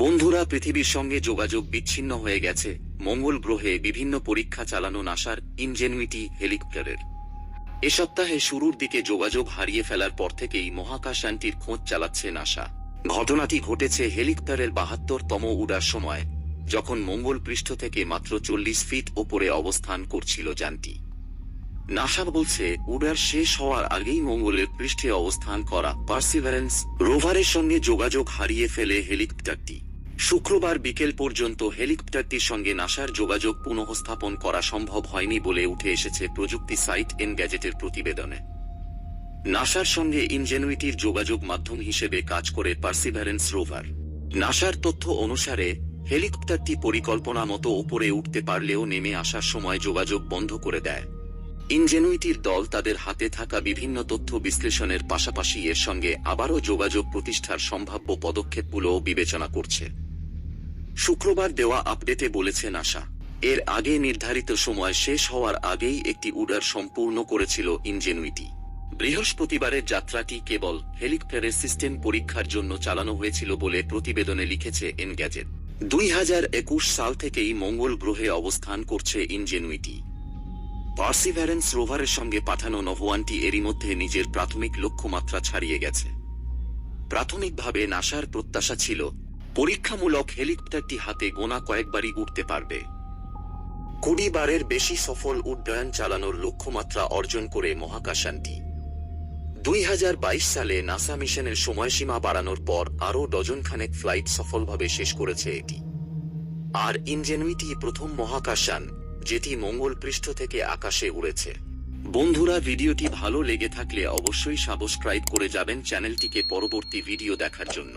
বন্ধুরা, পৃথিবীর সঙ্গে যোগাযোগ বিচ্ছিন্ন হয়ে গেছে মঙ্গল গ্রহে বিভিন্ন পরীক্ষা চালানো নাসার ইনজেনুইটি হেলিকপ্টারের। এ সপ্তাহে শুরুর দিকে যোগাযোগ হারিয়ে ফেলার পর থেকেই মহাকাশযানটির খোঁজ চালাচ্ছে নাসা। ঘটনাটি ঘটেছে হেলিকপ্টারের ৭২তম উড়ার সময়, যখন মঙ্গল পৃষ্ঠ থেকে মাত্র ৪০ ফিট ওপরে অবস্থান করছিল যানটি। নাসা বলছে, উড়ার শেষ হওয়ার আগেই মঙ্গলের পৃষ্ঠে অবস্থান করা পার্সিভারেন্স রোভারের সঙ্গে যোগাযোগ হারিয়ে ফেলে হেলিকপ্টারটি। শুক্রবার বিকেল পর্যন্ত হেলিকপ্টারটির সঙ্গে নাসার যোগাযোগ পুনঃস্থাপন করা সম্ভব হয়নি বলে উঠে এসেছে প্রযুক্তি সাইট এনগ্যাজেটের প্রতিবেদনে। নাসার সঙ্গে ইনজেনুইটির যোগাযোগ মাধ্যম হিসেবে কাজ করে পার্সিভারেন্স রোভার। নাসার তথ্য অনুসারে হেলিকপ্টারটি পরিকল্পনা মতো উপরে উঠতে পারলেও নেমে আসার সময় যোগাযোগ বন্ধ করে দেয়। ইনজেনুইটির দল তাদের হাতে থাকা বিভিন্ন তথ্য বিশ্লেষণের পাশাপাশি এর সঙ্গে আবারও যোগাযোগ প্রতিষ্ঠার সম্ভাব্য পদক্ষেপগুলোও বিবেচনা করছে। শুক্রবার দেওয়া আপডেটে বলেছে নাসা, এর আগে নির্ধারিত সময় শেষ হওয়ার আগেই একটি উড়ার সম্পূর্ণ করেছিল ইনজেনুইটি। বৃহস্পতিবারের যাত্রাটি কেবল হেলিকপ্টারের সিস্টেম পরীক্ষার জন্য চালানো হয়েছিল বলে প্রতিবেদনে লিখেছে এনগ্যাজেট। ২০২১ সাল থেকেই মঙ্গল গ্রহে অবস্থান করছে ইনজেনুইটি। পার্সিভারেন্স রোভারের সঙ্গে পাঠানো নভোয়ানটি এরই মধ্যে নিজের প্রাথমিক লক্ষ্যমাত্রা ছাড়িয়ে গেছে। প্রাথমিকভাবে নাসার প্রত্যাশা ছিল পরীক্ষামূলক হেলিকপ্টারটি হাতে গোনা কয়েকবারই উঠতে পারবে। ২০ বারের বেশি সফল উড্ডয়ন চালানোর লক্ষ্যমাত্রা অর্জন করে মহাকাশযানটি ২০২২ সালে নাসা মিশনের সময়সীমা বাড়ানোর পর আরও ডজনখানেক ফ্লাইট সফলভাবে শেষ করেছে এটি। আর ইনজেনুইটি প্রথম মহাকাশযান যেটি মঙ্গল পৃষ্ঠ থেকে আকাশে উড়েছে। বন্ধুরা, ভিডিওটি ভালো লেগে থাকলে অবশ্যই সাবস্ক্রাইব করে যাবেন চ্যানেলটিকে পরবর্তী ভিডিও দেখার জন্য।